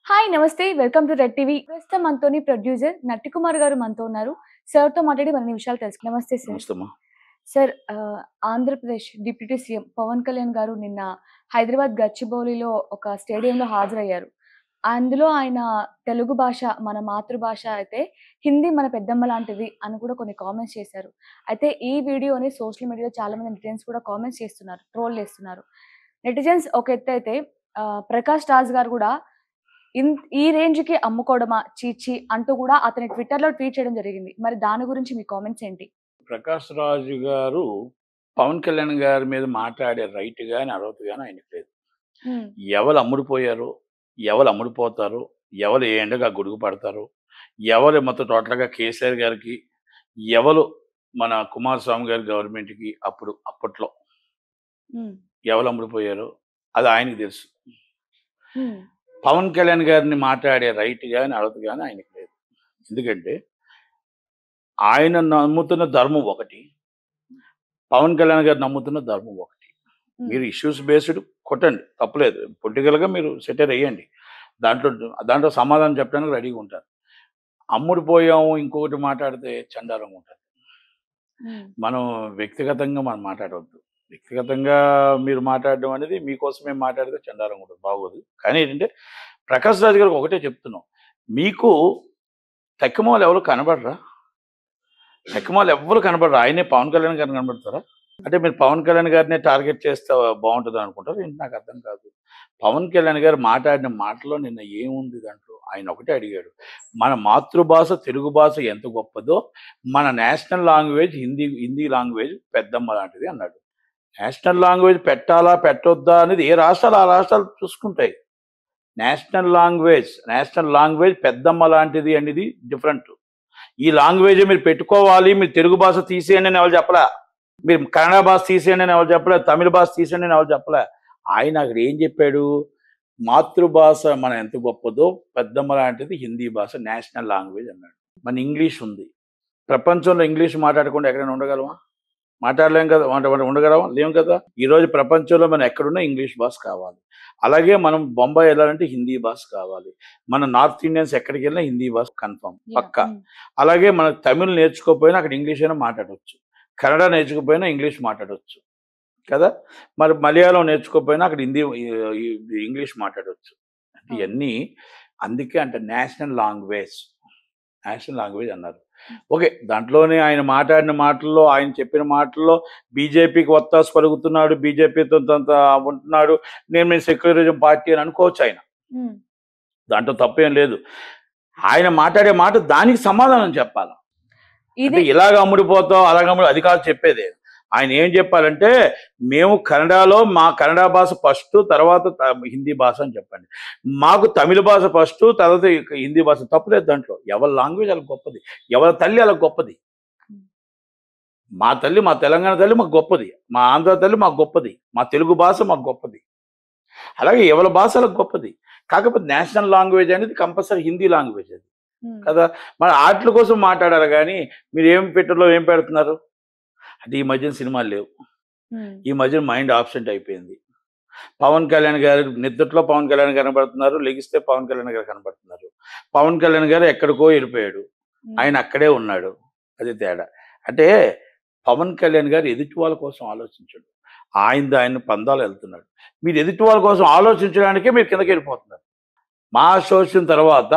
Hi! నమస్తే. Welcome to red TV. ప్రస్తుతం మనతోని ప్రొడ్యూసర్ నట్టికుమార్ గారు మనతో ఉన్నారు. సార్‌తో మాట్లాడి మరిన్ని విషయాలు తెలుసుకుందాం. నమస్తే సార్. నమస్తే అమ్మా. Sir Andhra Pradesh deputy CM Pawan Kalyan గారు నిన్న హైదరాబాద్ గచ్చిబౌలిలో ఒక స్టేడియంలో హాజరయ్యారు. అందులో ఆయన తెలుగు భాష మన మాతృభాష అయితే, హిందీ మన పెద్దమ్మ లాంటిది అని కూడా కొన్ని కామెంట్స్ చేశారు. అయితే ఈ వీడియోని సోషల్ మీడియాలో చాలామంది నెటిజన్స్ కూడా కామెంట్స్ చేస్తున్నారు. ట్రోల్ చేస్తున్నారు. నెటిజన్స్ ఒక ఎత్తైతే ప్రకాష్ రాజ్ గారు కూడా ఈ రేంజ్‌కి అమ్ముకోవడమా ఛీ! ఛీ! అంటూ కూడా అతని ట్విట్టర్‌లో ట్వీట్ చేయడం జరిగింది. మరి దాని గురించి మీ కామెంట్స్ ఏంటి? ప్రకాష్ రాజు గారు పవన్ కళ్యాణ్ గారి మీద మాట్లాడే రైట్ గాని, అర్హత గాని ఆయనకి లేదు. హ్మ్. ఎవరు అమ్ముడుపోయారో, ఎవరు అమ్ముడుపోతారో, ఎవరు ఏ ఎండగా గొడుగు పడతారో, ఎవరు మొత్తం టోటల్‌గా కేసీఆర్ గారికి, ఎవరు మన కుమారస్వామి గారి గవర్నమెంట్‌కి అప్పట్లో హ్మ్. ఎవరు అమ్ముడుపోయారో అది ఆయనకి తెలుసు. హ్మ్. పవన్ కళ్యాణ్ గారిని మాట్లాడే రైట్ గాని, అర్హత గాని ఆయనకి లేదు. ఎందుకంటే ఆయన నమ్ముతున్న ధర్మం ఒకటి. పవన్ కళ్యాణ్ గారు నమ్ముతున్న ధర్మం ఒకటి. హ్మ్. మీరు ఇష్యూస్ బేస్డ్ కొట్టండి. తప్పులేదు. పొలిటికల్‌గా మీరు సెటైర్ ఎయ్యండి. దాంట్లో దాంట్లో సమాధానం చెప్పడానికి రెడీగా ఉంటారు. అమ్ముడుపోయాము ఇంకొకటి మాట్లాడితే చండాలంగా ఉంటది. హ్మ్. మనం వ్యక్తిగతంగా మనం మాట్లాడవద్దు. వ్యక్తిగతంగా మీరు మాట్లాడడం అనేది మీకోసమే మాట్లాడితే చండాలంగా ఉంటది. బాగోదు. కానీ ఏంటంటే ప్రకాష్ రాజ్ గారికి ఒకటే చెప్తున్నాం. మీకు తక్కిమోలు ఎవరు కనపడరా? తక్కిమోలు ఎవ్వరు కనపడరు. ఆయనే పవన్ కళ్యాణ్ గారిని కనపడతారా? అంటే మీరు పవన్ కళ్యాణ్ గారినే టార్గెట్ చేస్తే బావుంటది అనుకుంటారా ఏంటి? నాకు అర్థం కాదు. పవన్ కళ్యాణ్ గారు మాట్లాడిన మాటలో నిన్న ఏముంది దాంట్లో? ఆయన ఒకటే అడిగాడు. మన మాతృభాష తెలుగు భాష ఎంత గొప్పదో, మన నేషనల్ లాంగ్వేజ్ హిందీ లాంగ్వేజ్ పెద్దమ్మ లాంటిది అన్నాడు. నేషనల్ లాంగ్వేజ్ పెట్టాలా? పెట్టొద్దా? అనేది ఏ రాష్ట్రాలు ఆ రాష్ట్రాలు చూసుకుంటాయి. నేషనల్ లాంగ్వేజ్ పెద్దమ్మ లాంటిది అనేది డిఫరెంట్. ఈ లాంగ్వేజే మీరు పెట్టుకోవాలి. మీరు తెలుగు భాష తీసేయండి అని ఎవరు చెప్పలా. మీరు కన్నడ భాష తీసేయండి అని ఎవరు చెప్పలే. తమిళ భాష తీసేయండి అని ఎవరు చెప్పలే. ఆయన అక్కడ ఏం చెప్పాడు? మాతృభాష మన ఎంత గొప్పదో పెద్దమ్మ లాంటిది హిందీ భాష నేషనల్ లాంగ్వేజ్ అన్నాడు. మన ఇంగ్లీష్ ఉంది. ప్రపంచంలో ఇంగ్లీష్ మాట్లాడకుండా ఎక్కడైనా ఉండగలమా? మాట్లాడలేం కదా. ఉండగలమా? లేము కదా. ఈరోజు ప్రపంచంలో మనం ఎక్కడున్నా ఇంగ్లీష్ భాష కావాలి. అలాగే మనం బొంబాయి వెళ్ళాలంటే హిందీ భాష కావాలి. మన నార్త్ ఇండియన్స్ ఎక్కడికి వెళ్ళినా హిందీ భాష కన్ఫర్మ్ పక్కా. హ్మ్. అలాగే మనం తమిళ్ నేర్చుకోకపోయినా అక్కడ ఇంగ్లీష్ అయినా మాట్లాడవచ్చు. కన్నడ నేర్చుకోకపోయినా ఇంగ్లీష్ మాట్లాడవచ్చు కదా. మరి మలయాళం నేర్చుకోకపోయినా అక్కడ ఇంగ్లీష్ మాట్లాడవచ్చు. అంటే అవును. ఇవన్నీ అందుకే అంటే నేషనల్ లాంగ్వేజ్ అన్నారు. ఓకే. దాంట్లోనే ఆయన మాట్లాడిన మాటల్లో, ఆయన చెప్పిన మాటల్లో బీజేపీకి వత్తాసు పలుకుతున్నాడు. బీజేపీతో ఉంటున్నాడు. నేను సెక్యులరిజం పార్టీ అని అనుకోవచ్చు ఆయన. హ్మ్. దాంట్లో తప్పేం లేదు. ఆయన మాట్లాడే మాట దానికి సమాధానం చెప్పాలి. అంటే ఇది ఇలాగ అమ్ముడిపోతాం, అది కాదు చెప్పేది. ఆయన ఏం చెప్పాలంటే, మేము కన్నడలో మా కన్నడ భాష ఫస్ట్, తర్వాత హిందీ భాష అని చెప్పండి. మాకు తమిళ భాష ఫస్ట్, తర్వాత హిందీ భాష. తప్పులేదు దాంట్లో. ఎవరి లాంగ్వేజ్ వాళ్ళకి గొప్పది. ఎవరి తల్లి వాళ్ళకి గొప్పది. మా తల్లి, మా తెలంగాణ తల్లి మాకు గొప్పది. మా ఆంధ్ర తల్లి మాకు గొప్పది. మా తెలుగు భాష మాకు గొప్పది. అలాగే ఎవరి భాష వాళ్ళకి గొప్పది. కాకపోతే నేషనల్ లాంగ్వేజ్ అనేది కంపల్సరీ హిందీ లాంగ్వేజ్ అది. హ్మ్. కదా. మరి ఆటిల కోసం మాట్లాడాలి గానీ, మీరు ఏం ఏం పెడుతున్నారు? అంటే ఈ మధ్యన సినిమాలు లేవు. హ్మ్. ఈ మధ్యన మైండ్ ఆబ్సెంట్ అయిపోయింది. పవన్ కళ్యాణ్ గారు నిద్దట్లో పవన్ కళ్యాణ్ కనబడుతున్నారు. లెగిస్తే పవన్ కళ్యాణ్ గారు కనబడుతున్నారు. పవన్ కళ్యాణ్ గారు ఎక్కడికో వెళ్ళిపోయాడు. హ్మ్. ఆయన అక్కడే ఉన్నాడు. అది తేడా. అంటే పవన్ కళ్యాణ్ గారు ఎదుటి వాళ్ళ కోసం ఆలోచించడు. ఆయన పందాలు వెళ్తున్నాడు. మీరు ఎదుటి వాళ్ళ కోసం ఆలోచించడానికే మీరు కిందకెళ్ళిపోతున్నారు. మాస్ వచ్చిన తర్వాత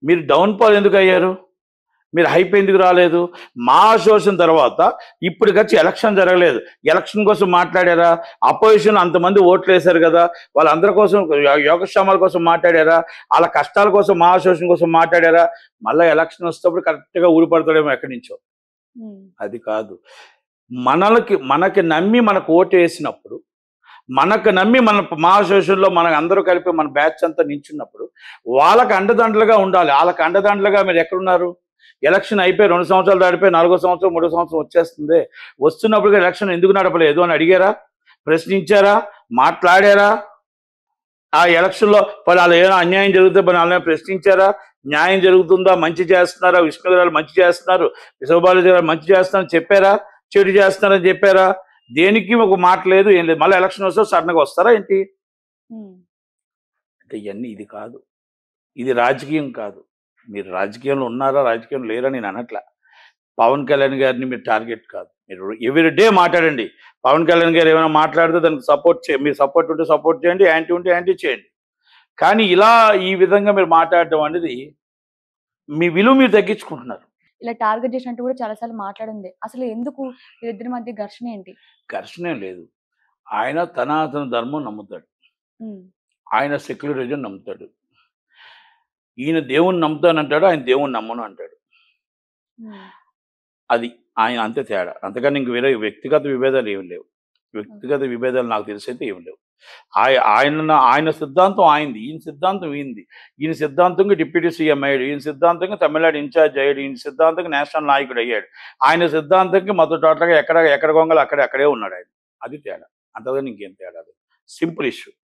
మీరు డౌన్‌ఫాల్ ఎందుకయ్యారు? మీరు హైప్ ఎందుకు రాలేదు? మాస్ వచ్చిన తర్వాత ఇప్పటికొచ్చి ఎలక్షన్ జరగలేదు. ఎలక్షన్ కోసం మాట్లాడారా? అపోజిషన్ అంతమంది ఓట్లేశారు కదా. వాళ్ళందరి కోసం యోగక్షేమాల కోసం మాట్లాడారా? ఆళ్ళ కష్టాల కోసం మాస్ కోసం మాట్లాడారా? మళ్ళా ఎలక్షన్ వచ్చేటప్పుడు కరెక్ట్‌గా ఊడిపడతాడేమో ఎక్కడి నుంచో. హ్మ్. అది కాదు. మనకి నమ్మి మనకు ఓటేసినప్పుడు, మనకు నమ్మి మన మా అసోసియేషన్‌లో మన అందరూ కలిపి మన బ్యాచ్ అంతా నించున్నప్పుడు, వాళ్ళకి అండదండలుగా ఉండాలి. ఆళ్ళకి అండదండలుగా మీరెక్కడున్నారు? ఎలక్షన్ అయిపోయి 2 సంవత్సరాలు దాటిపోయి 4 సంవత్సరం, 3 సంవత్సరం వచ్చేస్తుంది. వస్తున్నప్పుడు ఎలక్షన్ ఎందుకు నడపలేదు అని అడిగారా? ప్రశ్నించారా? మాట్లాడారా? ఆ ఎలక్షన్‌లో మరి ఆళ్ళు ఏమైనా అన్యాయం జరిగితే మరి ఆళ్ళని ప్రశ్నించారా? న్యాయం జరుగుతుందా? మంచి చేస్తున్నారా? విష్ణు గారు మంచి చేస్తున్నారు. శోభారాజు గారు మంచి చేస్తున్నారని చెప్పారా? చెడు చేస్తున్నారని చెప్పారా? దేనికి ఒక మాట లేదు. ఏం లేదు. మళ్ళీ ఎలక్షన్ వస్తే సడన్‌గా వస్తారా ఏంటి? హ్మ్. అంటే ఇయన్నీ ఇది కాదు. ఇది రాజకీయం కాదు. మీరు రాజకీయంలో ఉన్నారా, రాజకీయంలో లేరా నేను అనట్లా. పవన్ కళ్యాణ్ గారిని మీరు టార్గెట్ కాదు. మీరు ఎవ్రీ డే మాట్లాడండి. పవన్ కళ్యాణ్ గారు ఏమైనా మాట్లాడితే దానికి మీరు సపోర్ట్ ఉంటే సపోర్ట్ చేయండి, యాంటీ ఉంటే యాంటీ చేయండి. కానీ ఇలా ఈ విధంగా మీరు మాట్లాడడం అనేది మీ విలువ మీరు తగ్గించుకుంటున్నారు. ఇలా టార్గెట్ చేసినట్టు కూడా చాలా సార్లు మాట్లాడింది. అసలు ఎందుకు వీళ్ళిద్దరి మధ్య ఘర్షణ ఏంటి? ఘర్షణ ఏం లేదు. ఆయన తన ధర్మం నమ్ముతాడు. హ్మ్. ఆయన సెక్యులరిజం నమ్ముతాడు. ఈయన దేవుణ్ణి నమ్ముతానంటాడు, ఆయన దేవుణ్ణి నమ్మను అంటాడు. హ్మ్. అది ఆయన అంతే తేడా. అంతకని ఇంక వేరే వ్యక్తిగత విభేదాలు ఏమి లేవు. వ్యక్తిగత విభేదాలు నాకు తెలిసైతే ఏమి లేవు. ఆయన సిద్ధాంతం ఆయనది, ఈయన సిద్ధాంతం ఈయనది. ఈయన సిద్ధాంతంగా డిప్యూటీ సీఎం అయ్యాడు, ఈయన సిద్ధాంతంగా తమిళనాడు ఇన్ఛార్జ్ అయ్యాడు, ఈయన సిద్ధాంతంగా నేషనల్ నాయకుడు అయ్యాడు. ఆయన సిద్ధాంతంగా మొత్తం టోటల్గా ఎక్కడ గొంగలు అక్కడే ఉన్నాడు ఆయన. అది తేడా. అంతగా ఇంకేం తేడా లేదు. Simple issue.